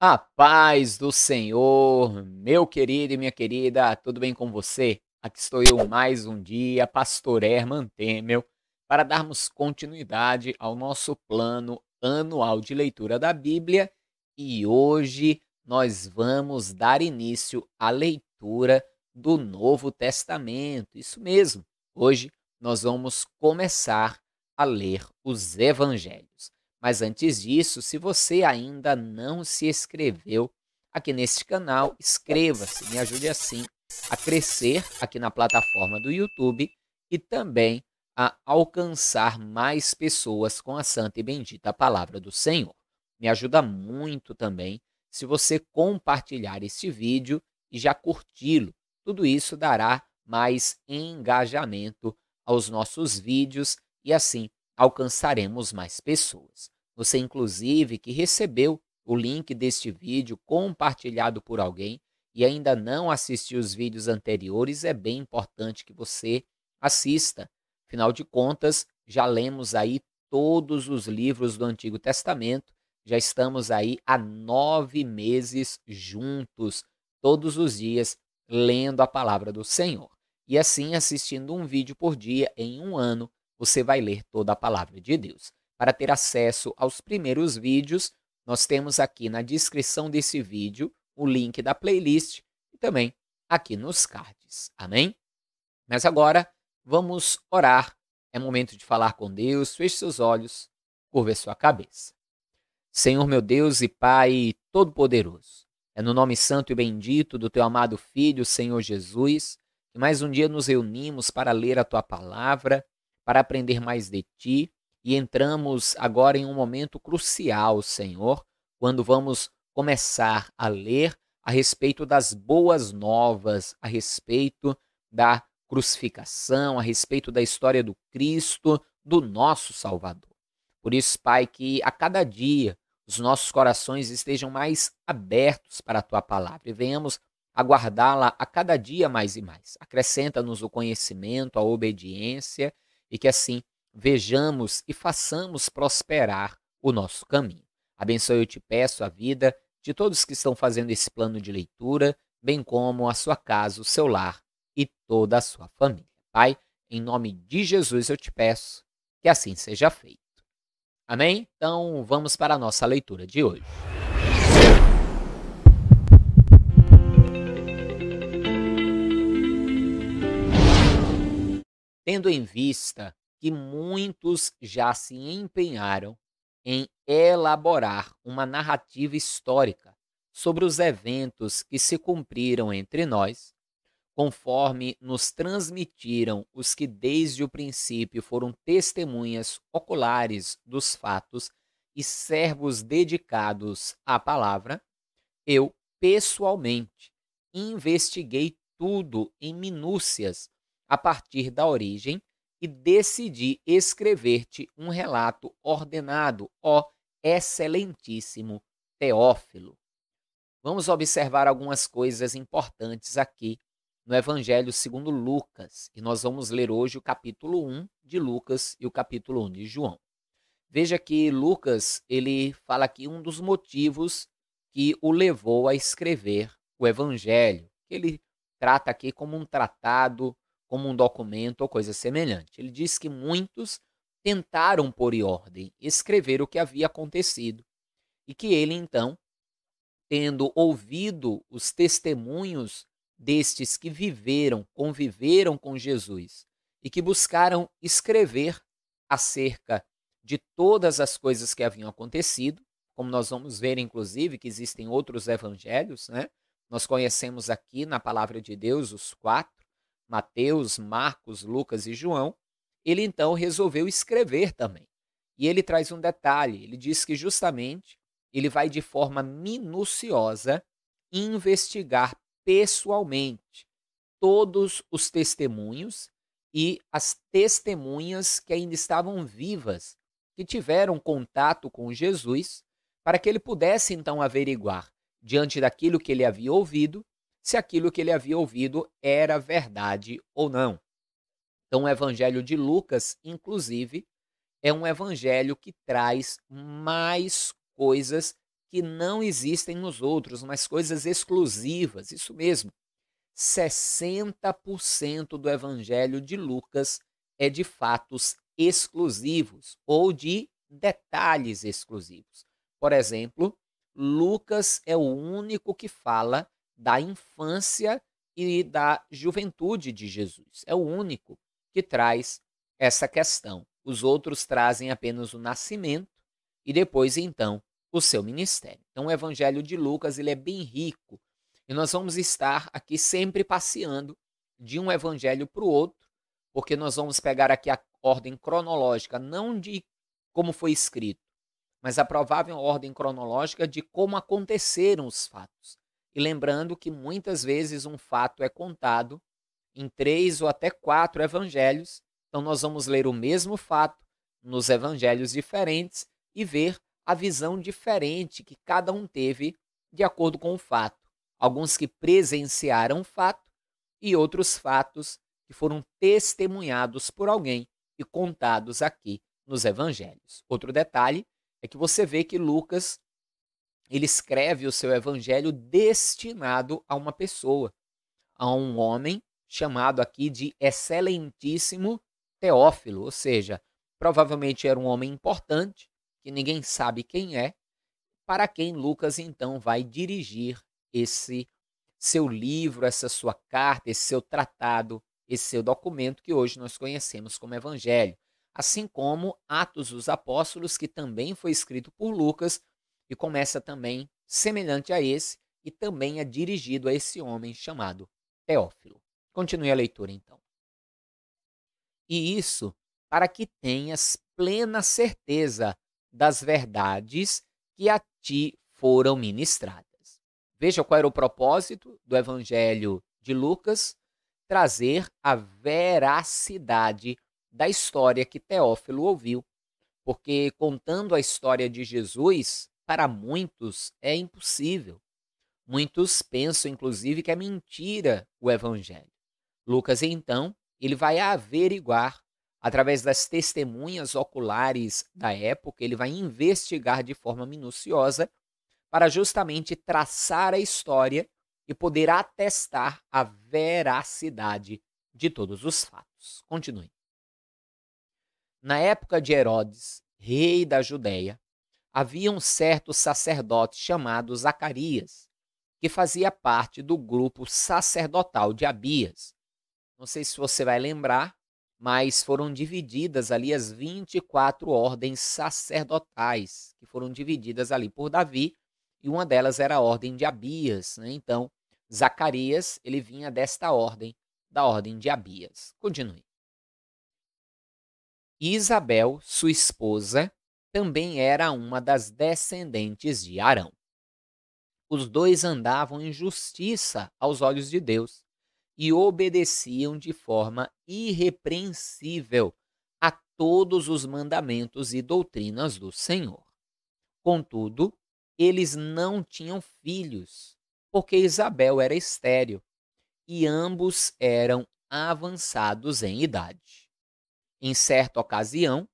A paz do Senhor, meu querido e minha querida, tudo bem com você? Aqui estou eu mais um dia, Pastor Herman Temel, para darmos continuidade ao nosso plano anual de leitura da Bíblia e hoje nós vamos dar início à leitura do Novo Testamento. Isso mesmo, hoje nós vamos começar a ler os Evangelhos. Mas antes disso, se você ainda não se inscreveu aqui neste canal, inscreva-se, me ajude assim a crescer aqui na plataforma do YouTube e também a alcançar mais pessoas com a santa e bendita palavra do Senhor. Me ajuda muito também se você compartilhar este vídeo e já curti-lo. Tudo isso dará mais engajamento aos nossos vídeos e assim alcançaremos mais pessoas. Você, inclusive, que recebeu o link deste vídeo compartilhado por alguém e ainda não assistiu os vídeos anteriores, é bem importante que você assista. Afinal de contas, já lemos aí todos os livros do Antigo Testamento, já estamos aí há 9 meses juntos, todos os dias, lendo a palavra do Senhor. E assim, assistindo um vídeo por dia em um ano, você vai ler toda a palavra de Deus. Para ter acesso aos primeiros vídeos, nós temos aqui na descrição desse vídeo o link da playlist e também aqui nos cards. Amém? Mas agora vamos orar. É momento de falar com Deus. Feche seus olhos, curva sua cabeça. Senhor meu Deus e Pai Todo-Poderoso, é no nome santo e bendito do Teu amado Filho, Senhor Jesus, que mais um dia nos reunimos para ler a Tua palavra, para aprender mais de Ti, e entramos agora em um momento crucial, Senhor, quando vamos começar a ler a respeito das boas novas, a respeito da crucificação, a respeito da história do Cristo, do nosso Salvador. Por isso, Pai, que a cada dia os nossos corações estejam mais abertos para a Tua palavra e venhamos aguardá-la a cada dia mais e mais. Acrescenta-nos o conhecimento, a obediência e que assim vejamos e façamos prosperar o nosso caminho. Abençoe, eu te peço, a vida de todos que estão fazendo esse plano de leitura, bem como a sua casa, o seu lar e toda a sua família. Pai, em nome de Jesus eu te peço que assim seja feito. Amém? Então vamos para a nossa leitura de hoje. Tendo em vista que muitos já se empenharam em elaborar uma narrativa histórica sobre os eventos que se cumpriram entre nós, conforme nos transmitiram os que desde o princípio foram testemunhas oculares dos fatos e servos dedicados à palavra, eu, pessoalmente, investiguei tudo em minúcias a partir da origem e decidi escrever-te um relato ordenado, ó excelentíssimo Teófilo. Vamos observar algumas coisas importantes aqui no Evangelho segundo Lucas, e nós vamos ler hoje o capítulo 1 de Lucas e o capítulo 1 de João. Veja que Lucas, ele fala aqui um dos motivos que o levou a escrever o Evangelho, que ele trata aqui como um tratado, como um documento ou coisa semelhante. Ele diz que muitos tentaram pôr em ordem, escrever o que havia acontecido, e que ele, então, tendo ouvido os testemunhos destes que viveram, conviveram com Jesus e que buscaram escrever acerca de todas as coisas que haviam acontecido, como nós vamos ver, inclusive, que existem outros evangelhos, né? Nós conhecemos aqui na palavra de Deus os quatro, Mateus, Marcos, Lucas e João. Ele então resolveu escrever também. E ele traz um detalhe, ele diz que justamente ele vai de forma minuciosa investigar pessoalmente todos os testemunhos e as testemunhas que ainda estavam vivas, que tiveram contato com Jesus, para que ele pudesse então averiguar, diante daquilo que ele havia ouvido, se aquilo que ele havia ouvido era verdade ou não. Então, o Evangelho de Lucas, inclusive, é um evangelho que traz mais coisas que não existem nos outros, mas coisas exclusivas. Isso mesmo. 60% do Evangelho de Lucas é de fatos exclusivos ou de detalhes exclusivos. Por exemplo, Lucas é o único que fala da infância e da juventude de Jesus. É o único que traz essa questão. Os outros trazem apenas o nascimento e depois, então, o seu ministério. Então, o Evangelho de Lucas ele é bem rico e nós vamos estar aqui sempre passeando de um evangelho para o outro, porque nós vamos pegar aqui a ordem cronológica, não de como foi escrito, mas a provável ordem cronológica de como aconteceram os fatos. E lembrando que muitas vezes um fato é contado em 3 ou até 4 evangelhos, então nós vamos ler o mesmo fato nos evangelhos diferentes e ver a visão diferente que cada um teve de acordo com o fato. Alguns que presenciaram o fato e outros fatos que foram testemunhados por alguém e contados aqui nos evangelhos. Outro detalhe é que você vê que Lucas ele escreve o seu evangelho destinado a uma pessoa, a um homem chamado aqui de excelentíssimo Teófilo, ou seja, provavelmente era um homem importante, que ninguém sabe quem é, para quem Lucas então vai dirigir esse seu livro, essa sua carta, esse seu tratado, esse seu documento que hoje nós conhecemos como Evangelho. Assim como Atos dos Apóstolos, que também foi escrito por Lucas e começa também semelhante a esse e também é dirigido a esse homem chamado Teófilo. Continue a leitura então. E isso para que tenhas plena certeza das verdades que a ti foram ministradas. Veja qual era o propósito do Evangelho de Lucas: trazer a veracidade da história que Teófilo ouviu. Porque contando a história de Jesus, para muitos é impossível. Muitos pensam, inclusive, que é mentira o Evangelho. Lucas, então, ele vai averiguar, através das testemunhas oculares da época, ele vai investigar de forma minuciosa para justamente traçar a história e poder atestar a veracidade de todos os fatos. Continue. Na época de Herodes, rei da Judéia, havia um certo sacerdote chamado Zacarias, que fazia parte do grupo sacerdotal de Abias. Não sei se você vai lembrar, mas foram divididas ali as 24 ordens sacerdotais, que foram divididas ali por Davi, e uma delas era a ordem de Abias, né? Então, Zacarias, ele vinha desta ordem, da ordem de Abias. Continue. Isabel, sua esposa, também era uma das descendentes de Arão. Os dois andavam em justiça aos olhos de Deus e obedeciam de forma irrepreensível a todos os mandamentos e doutrinas do Senhor. Contudo, eles não tinham filhos, porque Isabel era estéril e ambos eram avançados em idade. Em certa ocasião,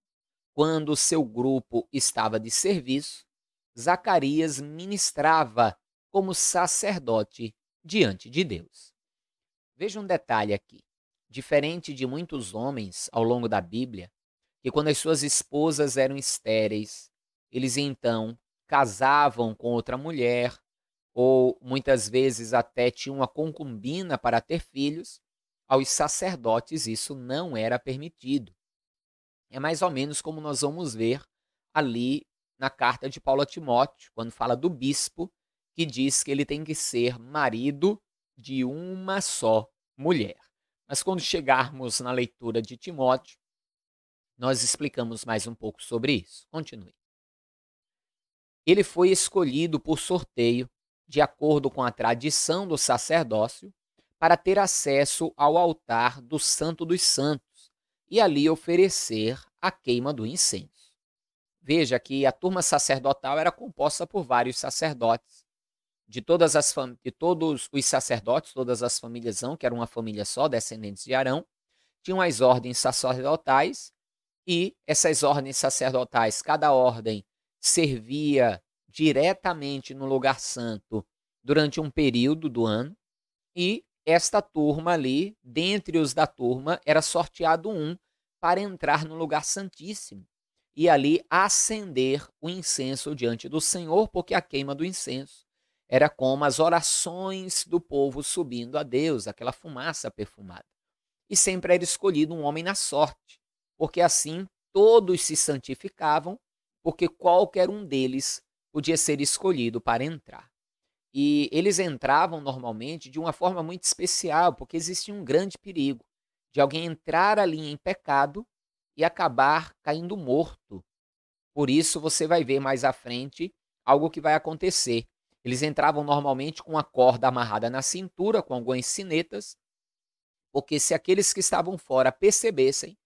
quando seu grupo estava de serviço, Zacarias ministrava como sacerdote diante de Deus. Veja um detalhe aqui. Diferente de muitos homens ao longo da Bíblia, que quando as suas esposas eram estéreis, eles então casavam com outra mulher, ou muitas vezes até tinham uma concubina para ter filhos, aos sacerdotes isso não era permitido. É mais ou menos como nós vamos ver ali na carta de Paulo a Timóteo, quando fala do bispo, que diz que ele tem que ser marido de uma só mulher. Mas quando chegarmos na leitura de Timóteo, nós explicamos mais um pouco sobre isso. Continue. Ele foi escolhido por sorteio, de acordo com a tradição do sacerdócio, para ter acesso ao altar do Santo dos Santos e ali oferecer a queima do incenso. Veja que a turma sacerdotal era composta por vários sacerdotes. De todos os sacerdotes, todas as famílias, que era uma família só, descendentes de Arão, tinham as ordens sacerdotais e essas ordens sacerdotais, cada ordem servia diretamente no lugar santo durante um período do ano, e esta turma ali, dentre os da turma, era sorteado um para entrar no lugar santíssimo e ali acender o incenso diante do Senhor, porque a queima do incenso era como as orações do povo subindo a Deus, aquela fumaça perfumada. E sempre era escolhido um homem na sorte, porque assim todos se santificavam, porque qualquer um deles podia ser escolhido para entrar. E eles entravam normalmente de uma forma muito especial, porque existia um grande perigo de alguém entrar ali em pecado e acabar caindo morto. Por isso você vai ver mais à frente algo que vai acontecer. Eles entravam normalmente com a corda amarrada na cintura, com algumas sinetas, porque se aqueles que estavam fora percebessem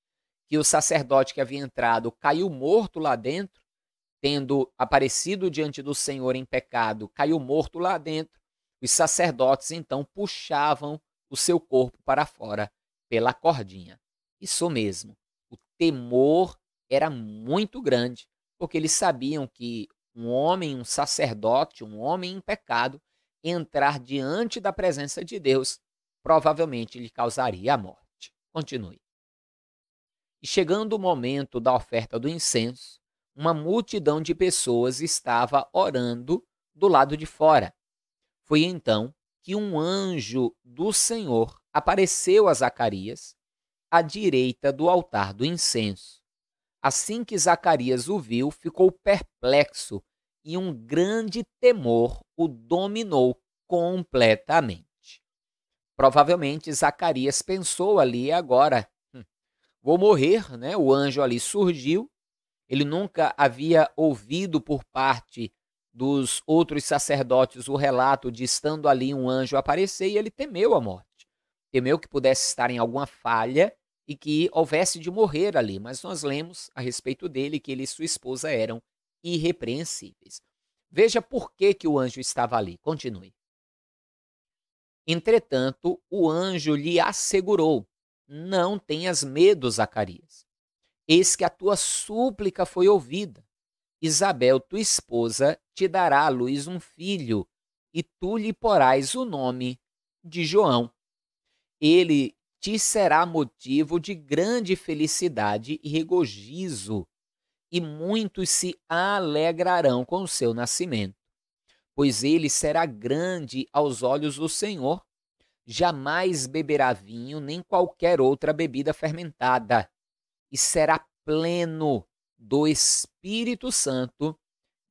que o sacerdote que havia entrado caiu morto lá dentro, tendo aparecido diante do Senhor em pecado, caiu morto lá dentro, os sacerdotes então puxavam o seu corpo para fora pela cordinha. Isso mesmo, o temor era muito grande, porque eles sabiam que um homem, um sacerdote, um homem em pecado, entrar diante da presença de Deus, provavelmente lhe causaria a morte. Continue. E chegando o momento da oferta do incenso, uma multidão de pessoas estava orando do lado de fora. Foi então que um anjo do Senhor apareceu a Zacarias à direita do altar do incenso. Assim que Zacarias o viu, ficou perplexo e um grande temor o dominou completamente. Provavelmente Zacarias pensou ali agora, vou morrer, né? O anjo ali surgiu. Ele nunca havia ouvido por parte dos outros sacerdotes o relato de estando ali um anjo aparecer, e ele temeu a morte. Temeu que pudesse estar em alguma falha e que houvesse de morrer ali. Mas nós lemos a respeito dele que ele e sua esposa eram irrepreensíveis. Veja por que o anjo estava ali. Continue. Entretanto, o anjo lhe assegurou: não tenhas medo, Zacarias. Eis que a tua súplica foi ouvida. Isabel, tua esposa, te dará à luz um filho, e tu lhe porás o nome de João. Ele te será motivo de grande felicidade e regozijo, e muitos se alegrarão com o seu nascimento, pois ele será grande aos olhos do Senhor. Jamais beberá vinho nem qualquer outra bebida fermentada, e será pleno do Espírito Santo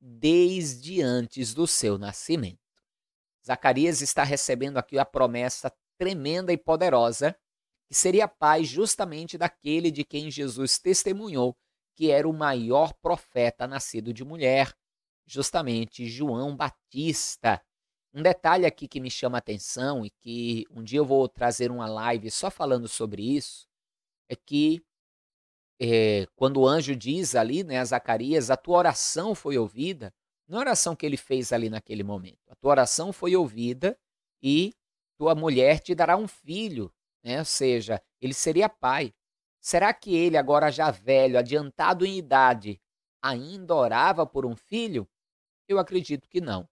desde antes do seu nascimento. Zacarias está recebendo aqui a promessa tremenda e poderosa que seria pai justamente daquele de quem Jesus testemunhou que era o maior profeta nascido de mulher, justamente João Batista. Um detalhe aqui que me chama a atenção e que um dia eu vou trazer uma live só falando sobre isso, é que quando o anjo diz ali, né, a Zacarias, a tua oração foi ouvida, não é a oração que ele fez ali naquele momento. A tua oração foi ouvida e tua mulher te dará um filho, né? Ou seja, ele seria pai. Será que ele, agora já velho, adiantado em idade, ainda orava por um filho? Eu acredito que não.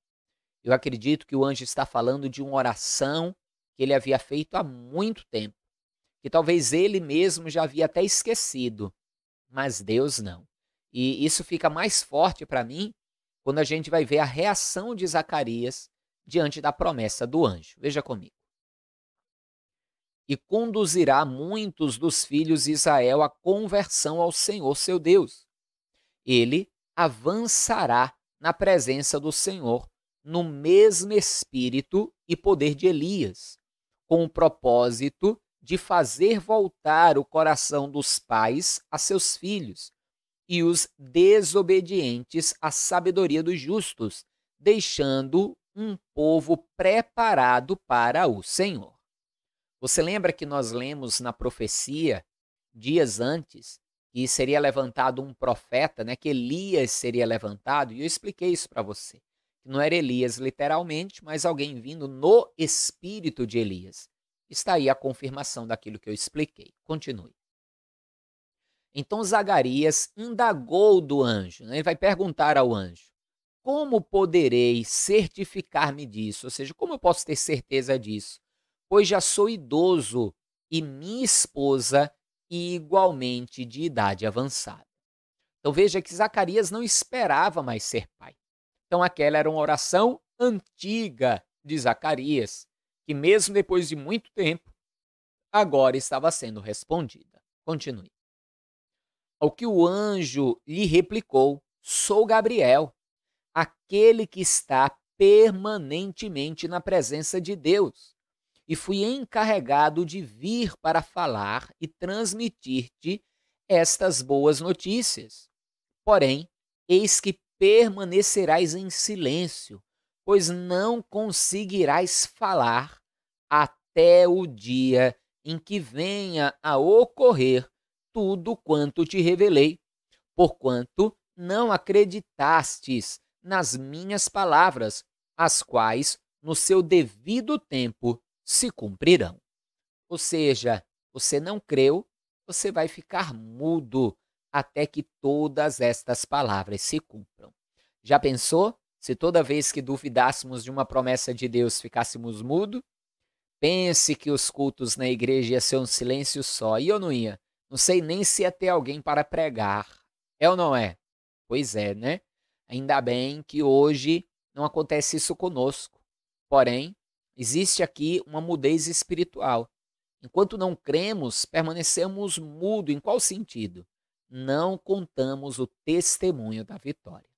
Eu acredito que o anjo está falando de uma oração que ele havia feito há muito tempo, que talvez ele mesmo já havia até esquecido, mas Deus não. E isso fica mais forte para mim quando a gente vai ver a reação de Zacarias diante da promessa do anjo. Veja comigo. E conduzirá muitos dos filhos de Israel à conversão ao Senhor seu Deus. Ele avançará na presença do Senhor no mesmo espírito e poder de Elias, com o propósito de fazer voltar o coração dos pais a seus filhos e os desobedientes à sabedoria dos justos, deixando um povo preparado para o Senhor. Você lembra que nós lemos na profecia, dias antes, que seria levantado um profeta, né, que Elias seria levantado, e eu expliquei isso para você. Que não era Elias literalmente, mas alguém vindo no espírito de Elias. Está aí a confirmação daquilo que eu expliquei. Continue. Então Zacarias indagou do anjo, né? Ele vai perguntar ao anjo: como poderei certificar-me disso? Ou seja, como eu posso ter certeza disso? Pois já sou idoso e minha esposa igualmente de idade avançada. Então veja que Zacarias não esperava mais ser pai. Então aquela era uma oração antiga de Zacarias, que mesmo depois de muito tempo, agora estava sendo respondida. Continue. Ao que o anjo lhe replicou: Sou Gabriel, aquele que está permanentemente na presença de Deus, e fui encarregado de vir para falar e transmitir-te estas boas notícias. Porém, eis que permanecerás em silêncio, pois não conseguirás falar até o dia em que venha a ocorrer tudo quanto te revelei, porquanto não acreditastes nas minhas palavras, as quais, no seu devido tempo, se cumprirão. Ou seja, você não creu, você vai ficar mudo até que todas estas palavras se cumpram. Já pensou se toda vez que duvidássemos de uma promessa de Deus ficássemos mudo? Pense que os cultos na igreja ia ser um silêncio só, e eu não ia. Não sei nem se ia ter alguém para pregar. É ou não é? Pois é, né? Ainda bem que hoje não acontece isso conosco. Porém, existe aqui uma mudez espiritual. Enquanto não cremos, permanecemos mudo. Em qual sentido? Não contamos o testemunho da vitória.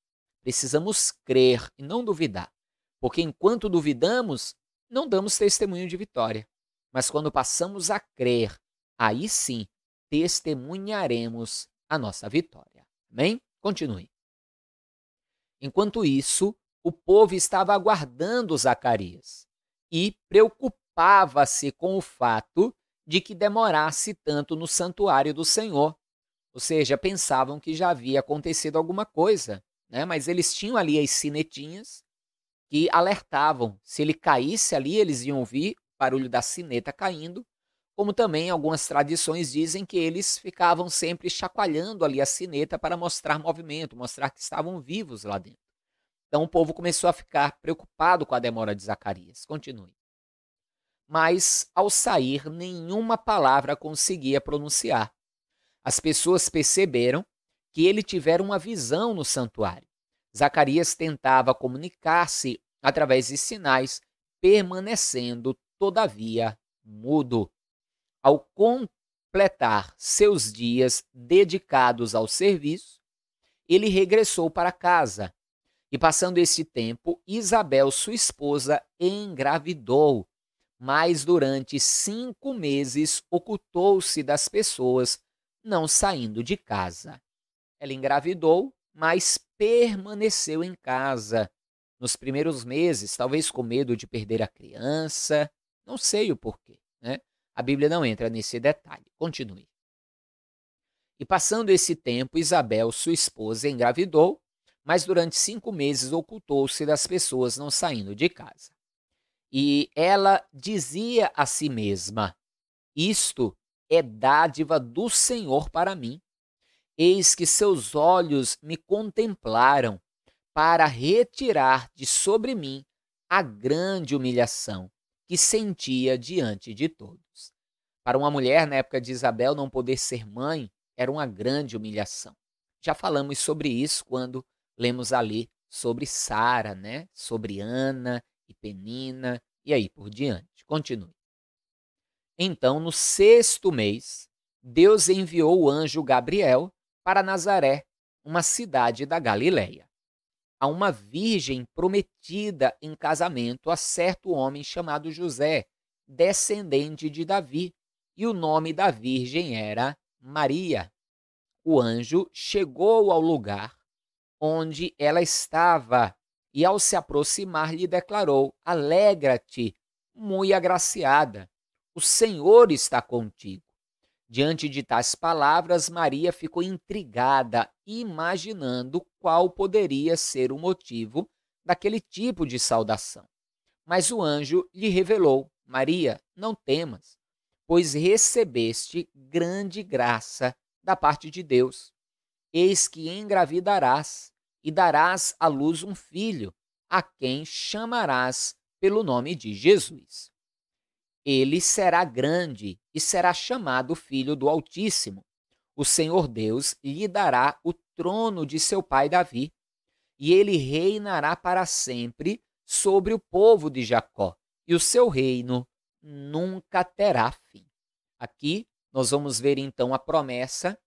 Precisamos crer e não duvidar, porque enquanto duvidamos, não damos testemunho de vitória. Mas quando passamos a crer, aí sim testemunharemos a nossa vitória. Amém? Continue. Enquanto isso, o povo estava aguardando Zacarias e preocupava-se com o fato de que demorasse tanto no santuário do Senhor. Ou seja, pensavam que já havia acontecido alguma coisa, né? Mas eles tinham ali as sinetinhas que alertavam. Se ele caísse ali, eles iam ouvir o barulho da sineta caindo, como também algumas tradições dizem que eles ficavam sempre chacoalhando ali a sineta para mostrar movimento, mostrar que estavam vivos lá dentro. Então o povo começou a ficar preocupado com a demora de Zacarias. Continue. Mas, ao sair, nenhuma palavra conseguia pronunciar. As pessoas perceberam que ele tivera uma visão no santuário. Zacarias tentava comunicar-se através de sinais, permanecendo, todavia, mudo. Ao completar seus dias dedicados ao serviço, ele regressou para casa. E passando esse tempo, Isabel, sua esposa, engravidou, mas durante 5 meses ocultou-se das pessoas, não saindo de casa. Ela engravidou, mas permaneceu em casa. Nos primeiros meses, talvez com medo de perder a criança, não sei o porquê, né? A Bíblia não entra nesse detalhe. Continue. E passando esse tempo, Isabel, sua esposa, engravidou, mas durante 5 meses ocultou-se das pessoas, não saindo de casa. E ela dizia a si mesma: Isto é dádiva do Senhor para mim. Eis que seus olhos me contemplaram para retirar de sobre mim a grande humilhação que sentia diante de todos. Para uma mulher, na época de Isabel, não poder ser mãe era uma grande humilhação. Já falamos sobre isso quando lemos ali sobre Sara, né? Sobre Ana e Penina e aí por diante. Continue. Então, no 6º mês, Deus enviou o anjo Gabriel para Nazaré, uma cidade da Galileia, a uma virgem prometida em casamento a certo homem chamado José, descendente de Davi, e o nome da virgem era Maria. O anjo chegou ao lugar onde ela estava e, ao se aproximar, lhe declarou: Alegra-te, muito agraciada, o Senhor está contigo. Diante de tais palavras, Maria ficou intrigada, imaginando qual poderia ser o motivo daquele tipo de saudação. Mas o anjo lhe revelou: Maria, não temas, pois recebeste grande graça da parte de Deus. Eis que engravidarás e darás à luz um filho, a quem chamarás pelo nome de Jesus. Ele será grande e será chamado Filho do Altíssimo. O Senhor Deus lhe dará o trono de seu pai Davi, e ele reinará para sempre sobre o povo de Jacó, e o seu reino nunca terá fim. Aqui nós vamos ver então a promessa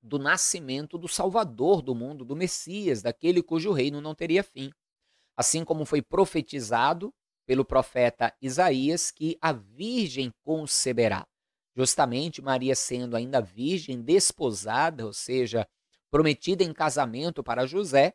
do nascimento do Salvador do mundo, do Messias, daquele cujo reino não teria fim. Assim como foi profetizado pelo profeta Isaías que a virgem conceberá. Justamente Maria sendo ainda virgem, desposada, ou seja, prometida em casamento para José,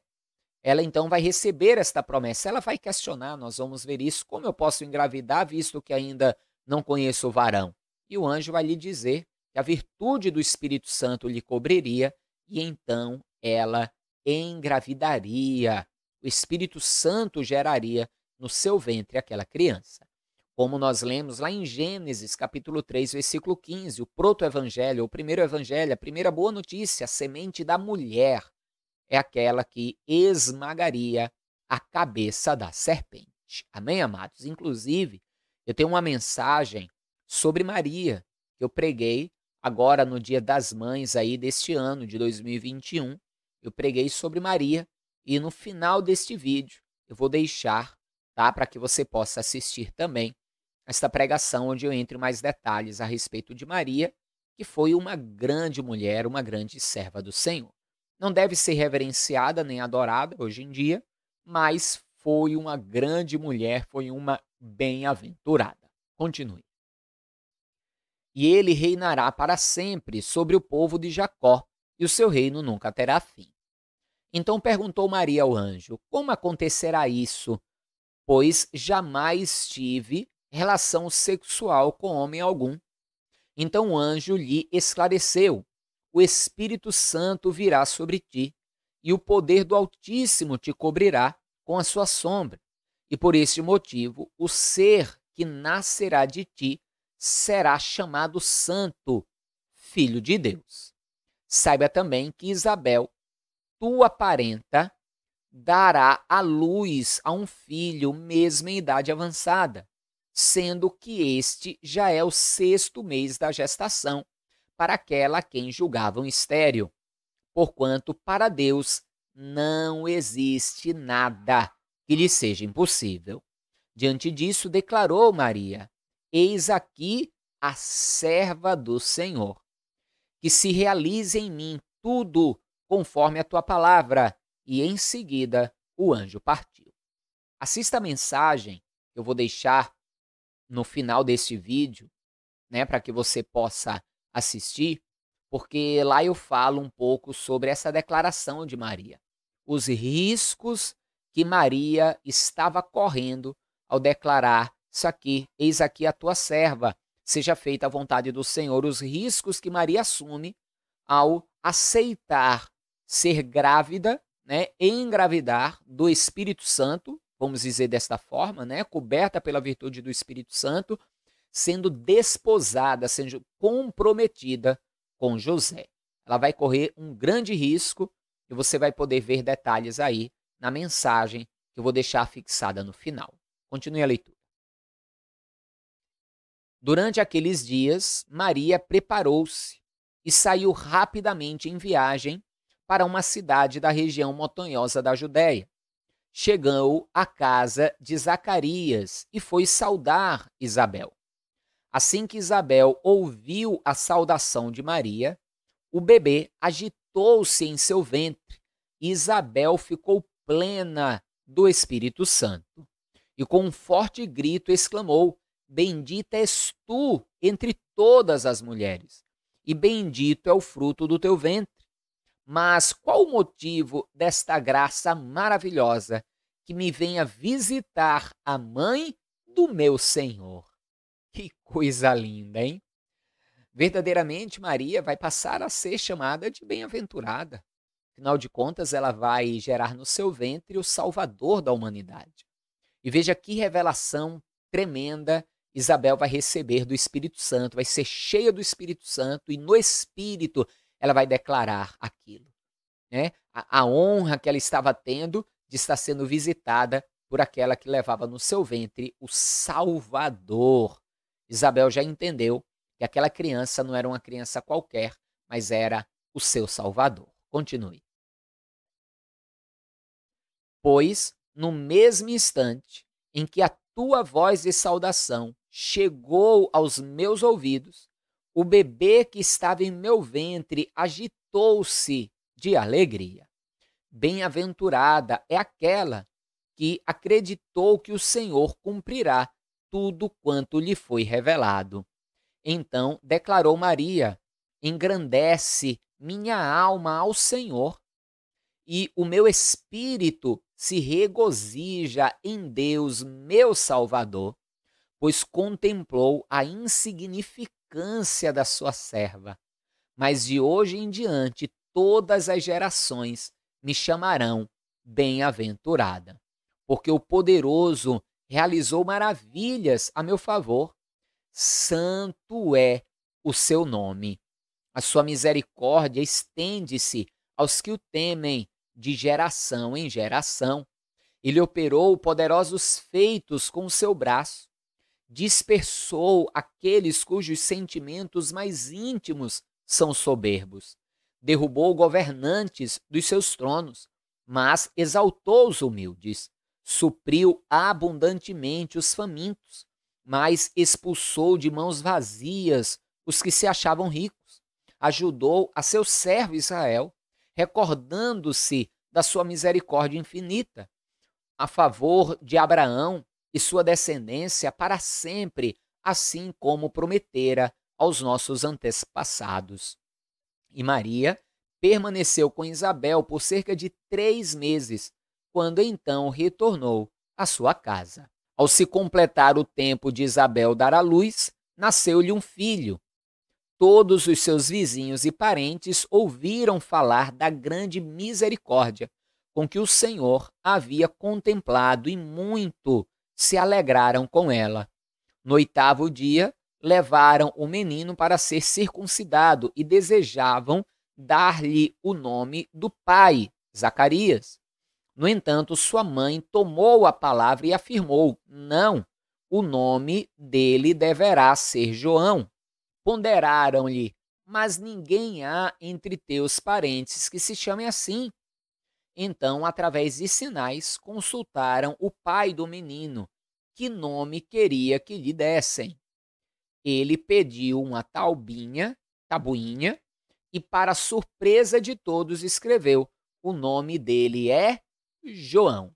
ela então vai receber esta promessa. Ela vai questionar, nós vamos ver isso, como eu posso engravidar visto que ainda não conheço o varão? E o anjo vai lhe dizer que a virtude do Espírito Santo lhe cobriria e então ela engravidaria. O Espírito Santo geraria no seu ventre aquela criança. Como nós lemos lá em Gênesis, capítulo 3, versículo 15, o proto-evangelho, o primeiro evangelho, a primeira boa notícia, a semente da mulher é aquela que esmagaria a cabeça da serpente. Amém, amados? Inclusive, eu tenho uma mensagem sobre Maria, que eu preguei agora no Dia das Mães aí deste ano, de 2021. Eu preguei sobre Maria e no final deste vídeo eu vou deixar, tá, para que você possa assistir também esta pregação onde eu entro em mais detalhes a respeito de Maria, que foi uma grande mulher, uma grande serva do Senhor. Não deve ser reverenciada nem adorada hoje em dia, mas foi uma grande mulher, foi uma bem-aventurada. Continue. E ele reinará para sempre sobre o povo de Jacó, e o seu reino nunca terá fim. Então perguntou Maria ao anjo: como acontecerá isso? Pois jamais tive relação sexual com homem algum. Então o anjo lhe esclareceu: o Espírito Santo virá sobre ti, e o poder do Altíssimo te cobrirá com a sua sombra. E por este motivo, o ser que nascerá de ti será chamado Santo, Filho de Deus. Saiba também que Isabel, tua parenta, dará à luz a um filho mesmo em idade avançada, sendo que este já é o 6º mês da gestação, para aquela a quem julgavam estéril, porquanto para Deus não existe nada que lhe seja impossível. Diante disso, declarou Maria: eis aqui a serva do Senhor, que se realize em mim tudo conforme a tua palavra. E em seguida o anjo partiu. Assista a mensagem que eu vou deixar no final deste vídeo, né, para que você possa assistir, porque lá eu falo um pouco sobre essa declaração de Maria, os riscos que Maria estava correndo ao declarar isso aqui: eis aqui a tua serva, seja feita a vontade do Senhor, os riscos que Maria assume ao aceitar ser grávida, né, engravidar do Espírito Santo, vamos dizer desta forma, né, coberta pela virtude do Espírito Santo, sendo desposada, sendo comprometida com José. Ela vai correr um grande risco e você vai poder ver detalhes aí na mensagem que eu vou deixar fixada no final. Continue a leitura. Durante aqueles dias, Maria preparou-se e saiu rapidamente em viagem para uma cidade da região montanhosa da Judéia. Chegou à casa de Zacarias e foi saudar Isabel. Assim que Isabel ouviu a saudação de Maria, o bebê agitou-se em seu ventre e Isabel ficou plena do Espírito Santo. E com um forte grito exclamou: bendita és tu entre todas as mulheres, e bendito é o fruto do teu ventre. Mas qual o motivo desta graça maravilhosa que me venha visitar a mãe do meu Senhor? Que coisa linda, hein? Verdadeiramente, Maria vai passar a ser chamada de bem-aventurada. Afinal de contas, ela vai gerar no seu ventre o Salvador da humanidade. E veja que revelação tremenda Isabel vai receber do Espírito Santo, vai ser cheia do Espírito Santo e no Espírito ela vai declarar aquilo. né? A honra que ela estava tendo de estar sendo visitada por aquela que levava no seu ventre o Salvador. Isabel já entendeu que aquela criança não era uma criança qualquer, mas era o seu Salvador. Continue. Pois, no mesmo instante em que a tua voz de saudação chegou aos meus ouvidos, o bebê que estava em meu ventre agitou-se de alegria. Bem-aventurada é aquela que acreditou que o Senhor cumprirá tudo quanto lhe foi revelado. Então declarou Maria: engrandece minha alma ao Senhor, e o meu espírito se regozija em Deus, meu Salvador, pois contemplou a insignificância da sua serva. Mas de hoje em diante todas as gerações me chamarão bem-aventurada, porque o poderoso realizou maravilhas a meu favor. Santo é o seu nome. A sua misericórdia estende-se aos que o temem de geração em geração. Ele operou poderosos feitos com o seu braço. Dispersou aqueles cujos sentimentos mais íntimos são soberbos. Derrubou governantes dos seus tronos, mas exaltou os humildes. Supriu abundantemente os famintos, mas expulsou de mãos vazias os que se achavam ricos. Ajudou a seu servo Israel, recordando-se da sua misericórdia infinita, a favor de Abraão e sua descendência para sempre, assim como prometera aos nossos antepassados. E Maria permaneceu com Isabel por cerca de 3 meses, quando então retornou à sua casa. Ao se completar o tempo de Isabel dar à luz, nasceu-lhe um filho. Todos os seus vizinhos e parentes ouviram falar da grande misericórdia com que o Senhor havia contemplado e muito se alegraram com ela. No 8º dia, levaram o menino para ser circuncidado e desejavam dar-lhe o nome do pai, Zacarias. No entanto, sua mãe tomou a palavra e afirmou: não, o nome dele deverá ser João. Ponderaram-lhe: mas ninguém há entre teus parentes que se chame assim. Então, através de sinais, consultaram o pai do menino, que nome queria que lhe dessem. Ele pediu uma tabuinha, e para surpresa de todos escreveu: o nome dele é João.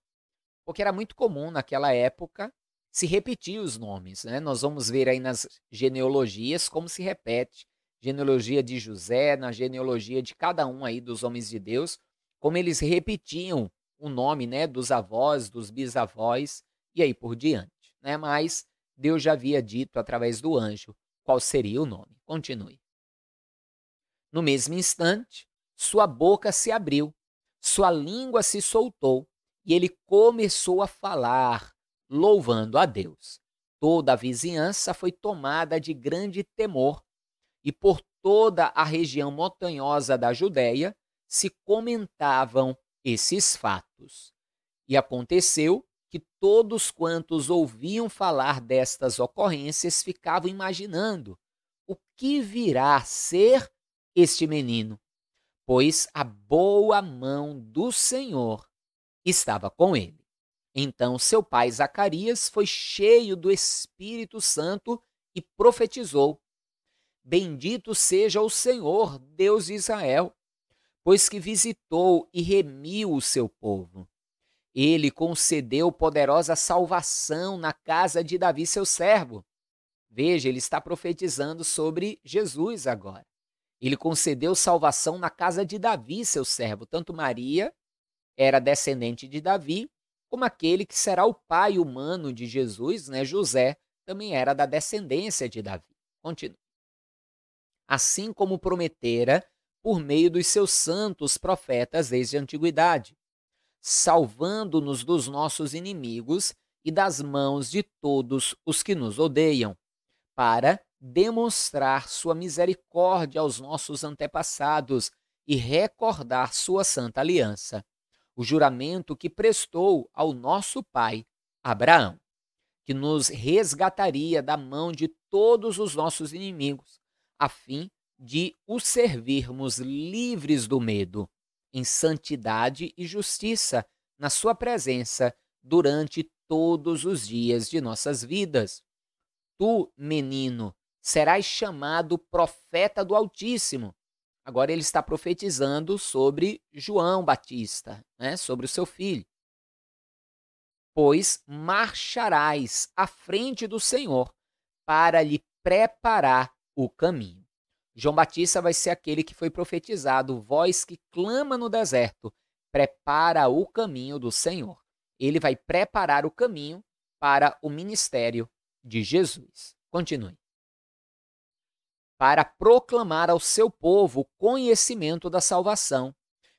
Porque era muito comum naquela época se repetir os nomes, né? Nós vamos ver aí nas genealogias como se repete. Genealogia de José, na genealogia de cada um aí dos homens de Deus, como eles repetiam o nome, né, dos avós, dos bisavós e aí por diante, né? Mas Deus já havia dito através do anjo qual seria o nome. Continue. No mesmo instante, sua boca se abriu, sua língua se soltou e ele começou a falar, louvando a Deus. Toda a vizinhança foi tomada de grande temor e por toda a região montanhosa da Judéia se comentavam esses fatos. E aconteceu que todos quantos ouviam falar destas ocorrências ficavam imaginando o que virá a ser este menino, pois a boa mão do Senhor estava com ele. Então seu pai Zacarias foi cheio do Espírito Santo e profetizou: bendito seja o Senhor, Deus de Israel, pois que visitou e remiu o seu povo. Ele concedeu poderosa salvação na casa de Davi, seu servo. Veja, ele está profetizando sobre Jesus agora. Ele concedeu salvação na casa de Davi, seu servo. Tanto Maria era descendente de Davi, como aquele que será o pai humano de Jesus, né, José, também era da descendência de Davi. Continua. Assim como prometera por meio dos seus santos profetas desde a antiguidade, salvando-nos dos nossos inimigos e das mãos de todos os que nos odeiam, para demonstrar sua misericórdia aos nossos antepassados e recordar sua santa aliança, o juramento que prestou ao nosso pai Abraão, que nos resgataria da mão de todos os nossos inimigos, a fim de o servirmos livres do medo, em santidade e justiça, na sua presença, durante todos os dias de nossas vidas. Tu, menino, serás chamado profeta do Altíssimo. Agora ele está profetizando sobre João Batista, né? Sobre o seu filho. Pois marcharás à frente do Senhor para lhe preparar o caminho. João Batista vai ser aquele que foi profetizado, voz que clama no deserto, prepara o caminho do Senhor. Ele vai preparar o caminho para o ministério de Jesus. Continue. Para proclamar ao seu povo o conhecimento da salvação,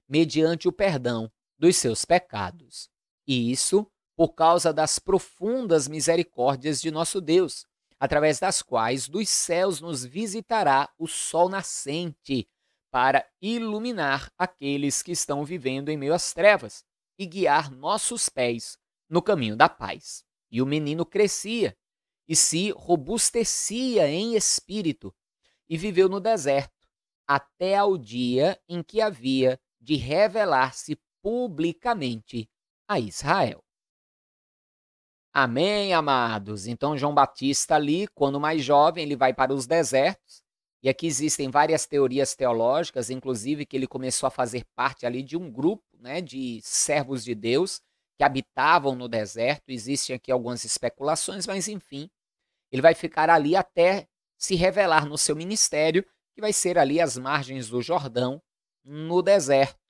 mediante o perdão dos seus pecados. E isso por causa das profundas misericórdias de nosso Deus, através das quais dos céus nos visitará o sol nascente, para iluminar aqueles que estão vivendo em meio às trevas e guiar nossos pés no caminho da paz. E o menino crescia e se robustecia em espírito e viveu no deserto, até ao dia em que havia de revelar-se publicamente a Israel. Amém, amados? Então, João Batista ali, quando mais jovem, ele vai para os desertos, e aqui existem várias teorias teológicas, inclusive que ele começou a fazer parte ali de um grupo, né, de servos de Deus que habitavam no deserto. Existem aqui algumas especulações, mas enfim, ele vai ficar ali até se revelar no seu ministério, que vai ser ali às margens do Jordão, no deserto,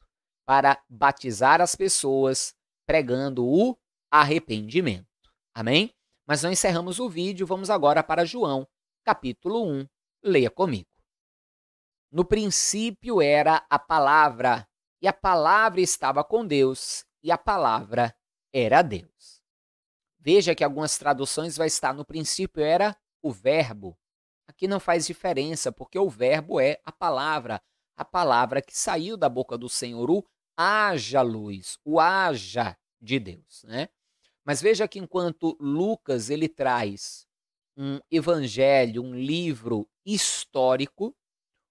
para batizar as pessoas, pregando o arrependimento. Amém? Mas não encerramos o vídeo, vamos agora para João, capítulo 1. Leia comigo. No princípio era a palavra, e a palavra estava com Deus, e a palavra era Deus. Veja que algumas traduções vai estar no princípio era o verbo. Aqui não faz diferença, porque o verbo é a palavra que saiu da boca do Senhor, o haja luz, o haja de Deus, né? Mas veja que enquanto Lucas ele traz um evangelho, um livro histórico,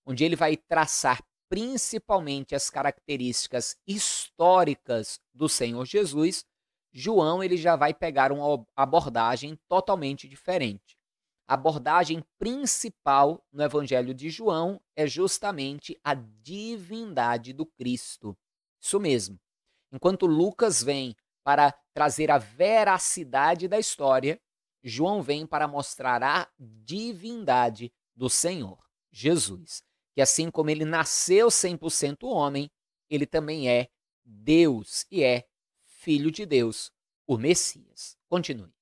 onde ele vai traçar principalmente as características históricas do Senhor Jesus, João ele já vai pegar uma abordagem totalmente diferente. A abordagem principal no evangelho de João é justamente a divindade do Cristo. Isso mesmo. Enquanto Lucas vem para trazer a veracidade da história, João vem para mostrar a divindade do Senhor Jesus. Que assim como ele nasceu 100% homem, ele também é Deus e é Filho de Deus, o Messias. Continue.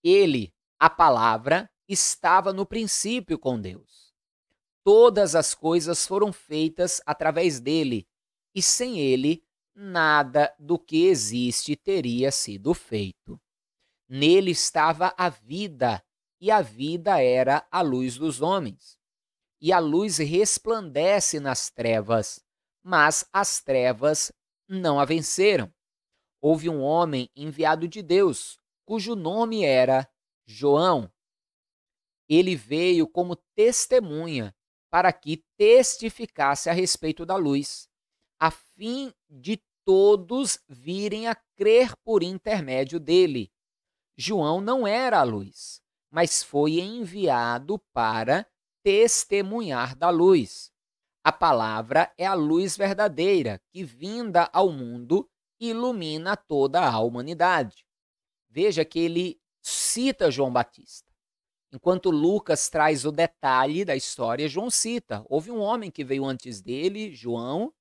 Ele, a palavra, estava no princípio com Deus. Todas as coisas foram feitas através dele, e sem ele, nada do que existe teria sido feito. Nele estava a vida, e a vida era a luz dos homens. E a luz resplandece nas trevas, mas as trevas não a venceram. Houve um homem enviado de Deus, cujo nome era João. Ele veio como testemunha para que testificasse a respeito da luz, a fim de todos virem a crer por intermédio dele. João não era a luz, mas foi enviado para testemunhar da luz. A palavra é a luz verdadeira que, vinda ao mundo, ilumina toda a humanidade. Veja que ele cita João Batista. Enquanto Lucas traz o detalhe da história, João cita. Houve um homem que veio antes dele, João,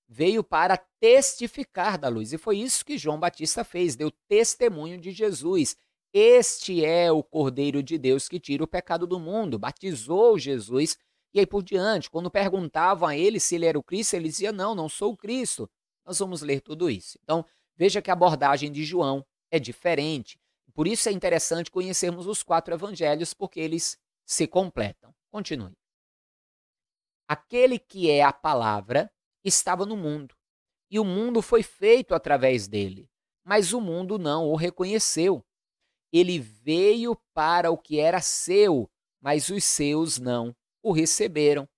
veio para testificar da luz. E foi isso que João Batista fez, deu testemunho de Jesus. Este é o Cordeiro de Deus que tira o pecado do mundo. Batizou Jesus e aí por diante. Quando perguntavam a ele se ele era o Cristo, ele dizia, não, não sou o Cristo. Nós vamos ler tudo isso. Então, veja que a abordagem de João é diferente. Por isso é interessante conhecermos os 4 evangelhos, porque eles se completam. Continue. Aquele que é a palavra estava no mundo, e o mundo foi feito através dele, mas o mundo não o reconheceu. Ele veio para o que era seu, mas os seus não o receberam.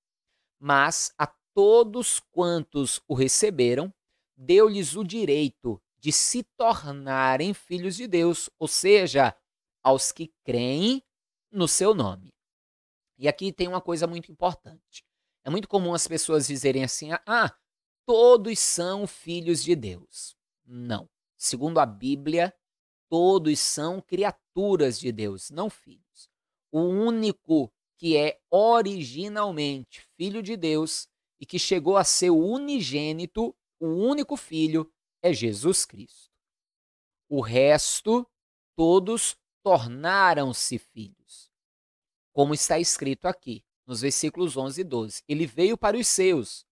Mas a todos quantos o receberam, deu-lhes o direito de se tornarem filhos de Deus, ou seja, aos que creem no seu nome. E aqui tem uma coisa muito importante. É muito comum as pessoas dizerem assim: todos são filhos de Deus. Não. Segundo a Bíblia, todos são criaturas de Deus, não filhos. O único que é originalmente filho de Deus e que chegou a ser o unigênito, o único filho, é Jesus Cristo. O resto, todos tornaram-se filhos. Como está escrito aqui, nos versículos 11 e 12. Ele veio para os seus.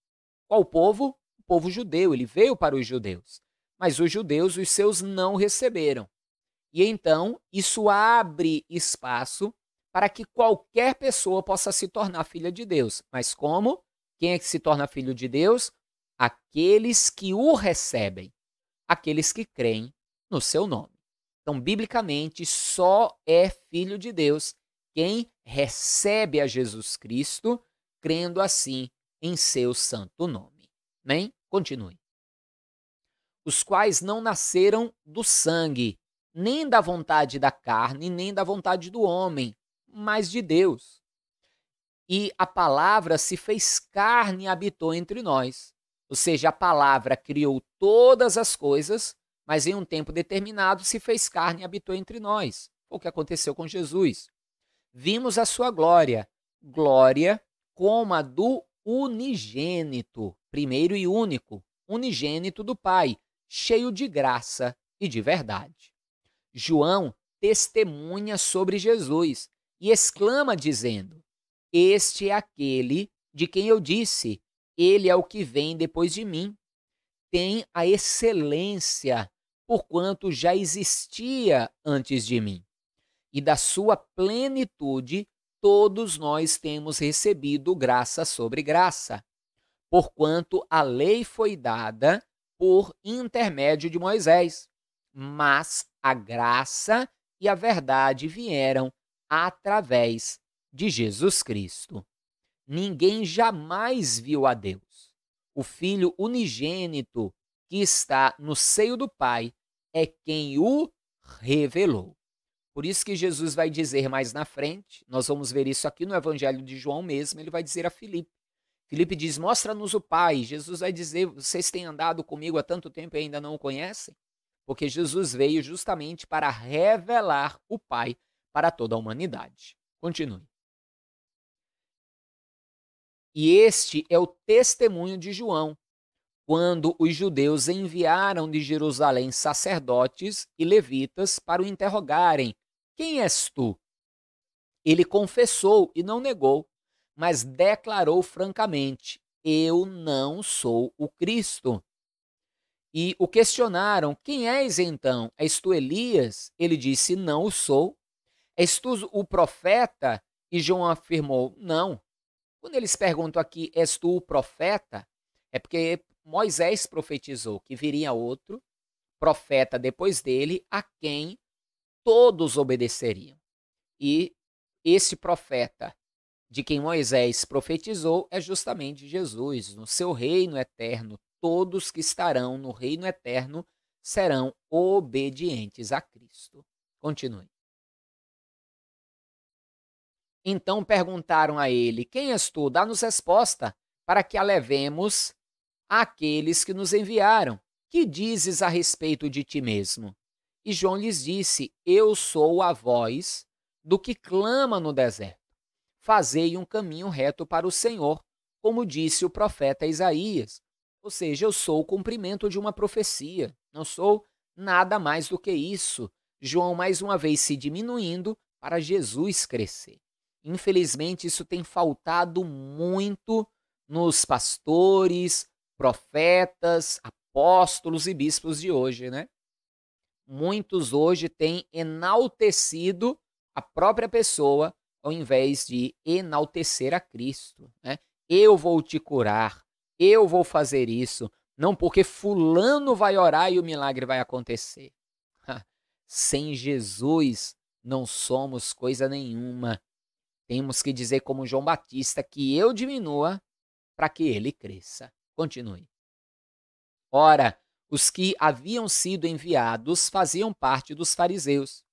Qual povo? O povo judeu. Ele veio para os judeus. Mas os judeus, os seus, não receberam. E então, isso abre espaço para que qualquer pessoa possa se tornar filha de Deus. Mas como? Quem é que se torna filho de Deus? Aqueles que o recebem, aqueles que creem no seu nome. Então, biblicamente, só é filho de Deus quem recebe a Jesus Cristo, crendo assim em seu santo nome. Amém? Continue. Os quais não nasceram do sangue, nem da vontade da carne, nem da vontade do homem, mas de Deus. E a palavra se fez carne e habitou entre nós. Ou seja, a palavra criou todas as coisas, mas em um tempo determinado se fez carne e habitou entre nós. Foi o que aconteceu com Jesus. Vimos a sua glória, glória como a do unigênito, primeiro e único, unigênito do Pai, cheio de graça e de verdade. João testemunha sobre Jesus e exclama dizendo: Este é aquele de quem eu disse, ele é o que vem depois de mim. Tem a excelência, porquanto já existia antes de mim. E da sua plenitude todos nós temos recebido graça sobre graça, porquanto a lei foi dada por intermédio de Moisés, mas a graça e a verdade vieram através de Jesus Cristo. Ninguém jamais viu a Deus. O Filho unigênito que está no seio do Pai é quem o revelou. Por isso que Jesus vai dizer mais na frente, nós vamos ver isso aqui no Evangelho de João mesmo, ele vai dizer a Filipe. Filipe diz: mostra-nos o Pai. Jesus vai dizer: vocês têm andado comigo há tanto tempo e ainda não o conhecem? Porque Jesus veio justamente para revelar o Pai para toda a humanidade. Continue. E este é o testemunho de João, quando os judeus enviaram de Jerusalém sacerdotes e levitas para o interrogarem: quem és tu? Ele confessou e não negou, mas declarou francamente: eu não sou o Cristo. E o questionaram: quem és então? És tu Elias? Ele disse: não o sou. És tu o profeta? E João afirmou: não. Quando eles perguntam aqui: és tu o profeta? É porque Moisés profetizou que viria outro profeta depois dele, a quem todos obedeceriam. E esse profeta de quem Moisés profetizou é justamente Jesus. No seu reino eterno, todos que estarão no reino eterno serão obedientes a Cristo. Continue. Então perguntaram a ele: quem és tu? Dá-nos resposta, para que a levemos àqueles que nos enviaram. Que dizes a respeito de ti mesmo? E João lhes disse: eu sou a voz do que clama no deserto. Fazei um caminho reto para o Senhor, como disse o profeta Isaías. Ou seja, eu sou o cumprimento de uma profecia, não sou nada mais do que isso. João, mais uma vez, se diminuindo para Jesus crescer. Infelizmente, isso tem faltado muito nos pastores, profetas, apóstolos e bispos de hoje, né? Muitos hoje têm enaltecido a própria pessoa ao invés de enaltecer a Cristo, né? eu vou te curar, eu vou fazer isso, não porque fulano vai orar e o milagre vai acontecer. Sem Jesus não somos coisa nenhuma. Temos que dizer como João Batista que eu diminua para que ele cresça. Continue. Ora, os que haviam sido enviados faziam parte dos fariseus.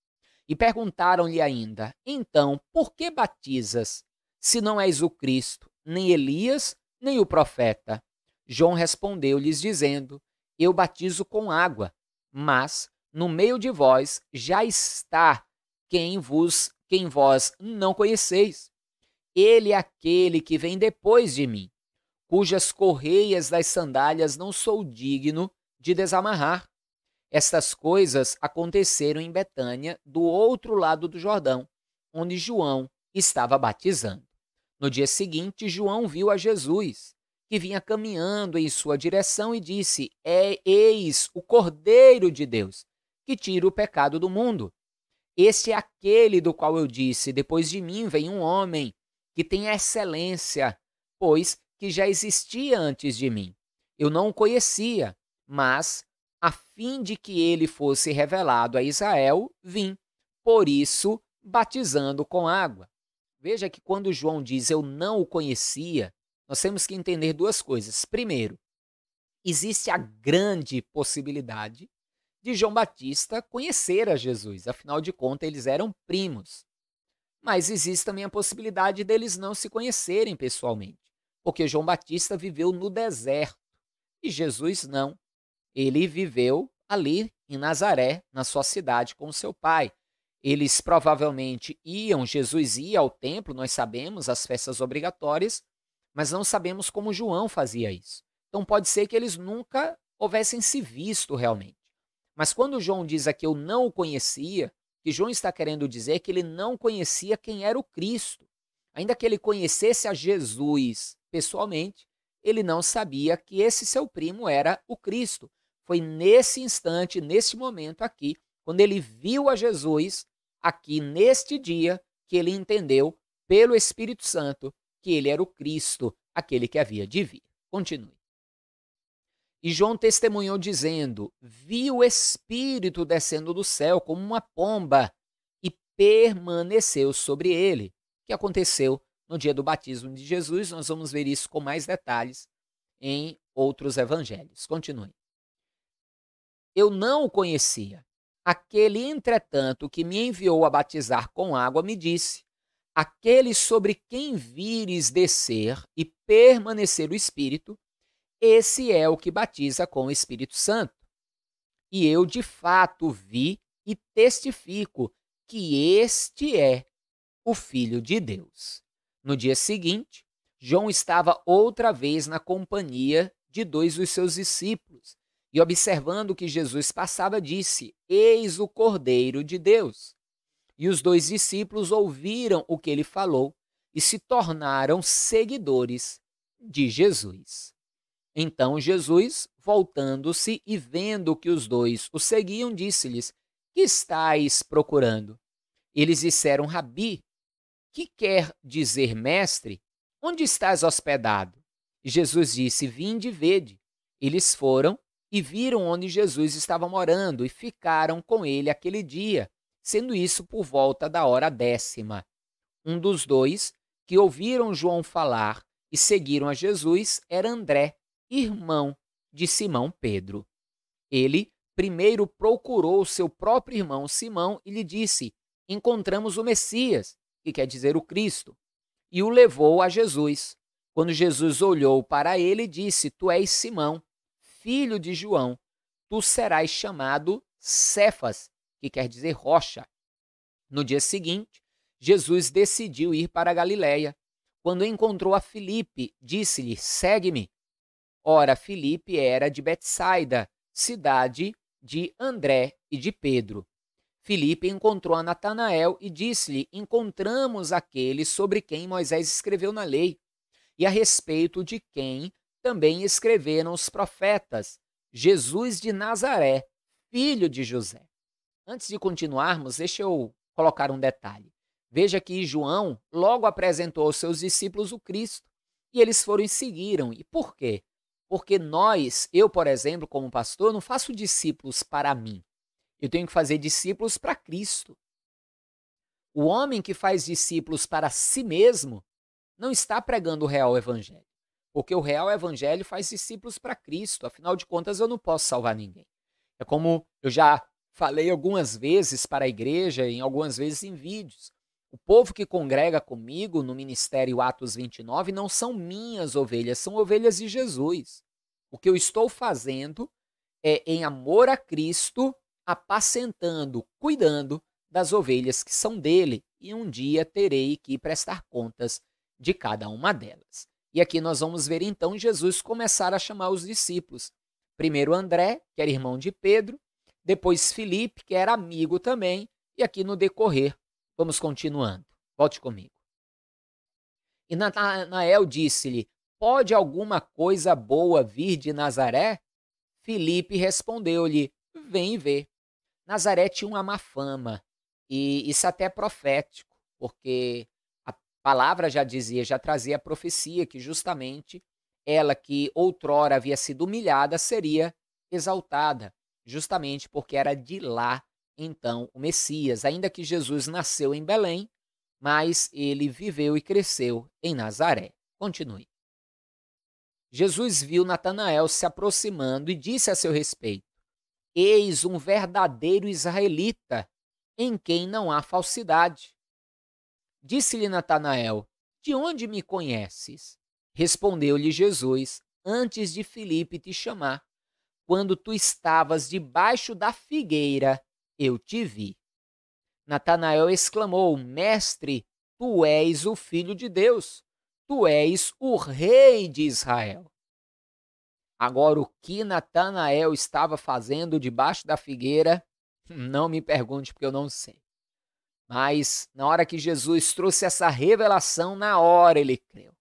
E perguntaram-lhe ainda: então, por que batizas, se não és o Cristo, nem Elias, nem o profeta? João respondeu-lhes, dizendo: eu batizo com água, mas no meio de vós já está quem vós não conheceis. Ele é aquele que vem depois de mim, cujas correias das sandálias não sou digno de desamarrar. Estas coisas aconteceram em Betânia, do outro lado do Jordão, onde João estava batizando. No dia seguinte, João viu a Jesus, que vinha caminhando em sua direção, e disse: eis o Cordeiro de Deus, que tira o pecado do mundo. Este é aquele do qual eu disse: depois de mim vem um homem que tem excelência, pois que já existia antes de mim. Eu não o conhecia, mas a fim de que ele fosse revelado a Israel, vim, por isso, batizando com água. Veja que quando João diz eu não o conhecia, nós temos que entender duas coisas. Primeiro, existe a grande possibilidade de João Batista conhecer a Jesus, afinal de contas, eles eram primos. Mas existe também a possibilidade deles não se conhecerem pessoalmente, porque João Batista viveu no deserto e Jesus não. Ele viveu ali em Nazaré, na sua cidade, com seu pai. Eles provavelmente Jesus ia ao templo, nós sabemos, as festas obrigatórias, mas não sabemos como João fazia isso. Então pode ser que eles nunca houvessem se visto realmente. Mas quando João diz aqui eu não o conhecia, o que João está querendo dizer é que ele não conhecia quem era o Cristo. Ainda que ele conhecesse a Jesus pessoalmente, ele não sabia que esse seu primo era o Cristo. Foi nesse instante, nesse momento aqui, quando ele viu a Jesus, aqui neste dia, que ele entendeu pelo Espírito Santo que ele era o Cristo, aquele que havia de vir. Continue. E João testemunhou dizendo: vi o Espírito descendo do céu como uma pomba e permaneceu sobre ele. O que aconteceu no dia do batismo de Jesus? Nós vamos ver isso com mais detalhes em outros evangelhos. Continue. Eu não o conhecia. Aquele, entretanto, que me enviou a batizar com água, me disse: aquele sobre quem vires descer e permanecer o Espírito, esse é o que batiza com o Espírito Santo. E eu, de fato, vi e testifico que este é o Filho de Deus. No dia seguinte, João estava outra vez na companhia de dois dos seus discípulos e, observando que Jesus passava, disse: eis o Cordeiro de Deus. E os dois discípulos ouviram o que ele falou e se tornaram seguidores de Jesus. Então Jesus, voltando-se e vendo que os dois o seguiam, disse-lhes: que estáis procurando? Eles disseram: Rabi, que quer dizer mestre? Onde estás hospedado? E Jesus disse: vinde e vede. Eles foram e viram onde Jesus estava morando e ficaram com ele aquele dia, sendo isso por volta da hora 10ª. Um dos dois que ouviram João falar e seguiram a Jesus era André, irmão de Simão Pedro. Ele primeiro procurou seu próprio irmão Simão e lhe disse: encontramos o Messias, que quer dizer o Cristo, e o levou a Jesus. Quando Jesus olhou para ele, disse: tu és Simão, filho de João, tu serás chamado Cefas, que quer dizer rocha. No dia seguinte, Jesus decidiu ir para a Galiléia. Quando encontrou a Filipe, disse-lhe: segue-me. Ora, Filipe era de Betsaida, cidade de André e de Pedro. Filipe encontrou a Natanael e disse-lhe: encontramos aquele sobre quem Moisés escreveu na lei, e a respeito de quem também escreveram os profetas, Jesus de Nazaré, filho de José. Antes de continuarmos, deixa eu colocar um detalhe. Veja que João logo apresentou aos seus discípulos o Cristo. E eles foram e seguiram. E por quê? Porque eu, por exemplo, como pastor, não faço discípulos para mim. Eu tenho que fazer discípulos para Cristo. O homem que faz discípulos para si mesmo não está pregando o real evangelho. Porque o real evangelho faz discípulos para Cristo. Afinal de contas, eu não posso salvar ninguém. É como eu já falei algumas vezes para a igreja, em algumas vezes em vídeos. O povo que congrega comigo no ministério Atos 29 não são minhas ovelhas, são ovelhas de Jesus. O que eu estou fazendo é, em amor a Cristo, apacentando, cuidando das ovelhas que são dele, e um dia terei que prestar contas de cada uma delas. E aqui nós vamos ver então Jesus começar a chamar os discípulos. Primeiro André, que era irmão de Pedro, depois Filipe, que era amigo também, e aqui no decorrer, vamos continuando. Volte comigo. E Natanael disse-lhe: pode alguma coisa boa vir de Nazaré? Filipe respondeu-lhe: vem e vê. Nazaré tinha uma má fama, e isso até é profético, porque a palavra já dizia, já trazia a profecia que justamente ela que outrora havia sido humilhada seria exaltada, justamente porque era de lá então o Messias, ainda que Jesus nasceu em Belém, mas ele viveu e cresceu em Nazaré. Continue. Jesus viu Natanael se aproximando e disse a seu respeito: eis um verdadeiro israelita, em quem não há falsidade. Disse-lhe Natanael: de onde me conheces? Respondeu-lhe Jesus: antes de Filipe te chamar, quando tu estavas debaixo da figueira, eu te vi. Natanael exclamou: mestre, tu és o Filho de Deus, tu és o Rei de Israel. Agora, o que Natanael estava fazendo debaixo da figueira, não me pergunte, porque eu não sei. Mas na hora que Jesus trouxe essa revelação, na hora ele creu.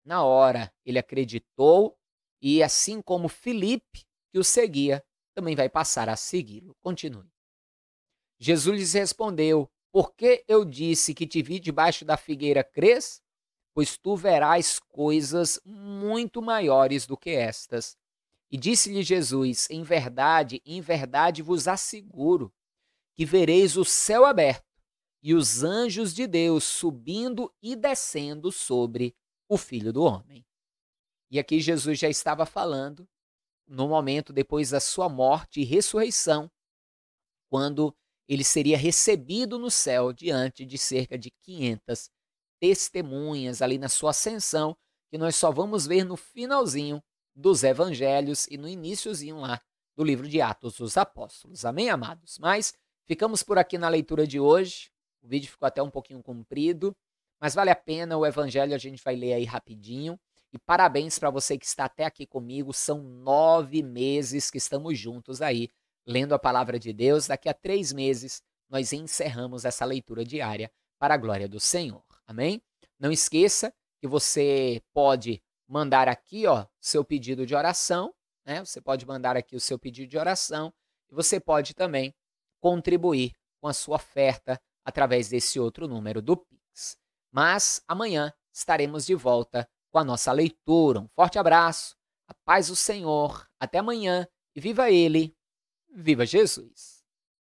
Na hora ele acreditou e, assim como Filipe, que o seguia, também vai passar a segui-lo. Continue. Jesus lhes respondeu: por que eu disse que te vi debaixo da figueira, crês? Pois tu verás coisas muito maiores do que estas. E disse-lhe Jesus: em verdade vos asseguro que vereis o céu aberto e os anjos de Deus subindo e descendo sobre o Filho do Homem. E aqui Jesus já estava falando no momento depois da sua morte e ressurreição, quando ele seria recebido no céu diante de cerca de 500 testemunhas ali na sua ascensão, que nós só vamos ver no finalzinho dos evangelhos e no iniciozinho lá do livro de Atos dos Apóstolos. Amém, amados? Mas ficamos por aqui na leitura de hoje. O vídeo ficou até um pouquinho comprido, mas vale a pena. O evangelho a gente vai ler aí rapidinho. E parabéns para você que está até aqui comigo. São 9 meses que estamos juntos aí, lendo a palavra de Deus. Daqui a 3 meses nós encerramos essa leitura diária para a glória do Senhor. Amém? Não esqueça que você pode mandar aqui, ó, seu pedido de oração, né? Você pode mandar aqui o seu pedido de oração e você pode também contribuir com a sua oferta através desse outro número do Pix. Mas amanhã estaremos de volta com a nossa leitura. Um forte abraço, a paz do Senhor, até amanhã e viva Ele, viva Jesus!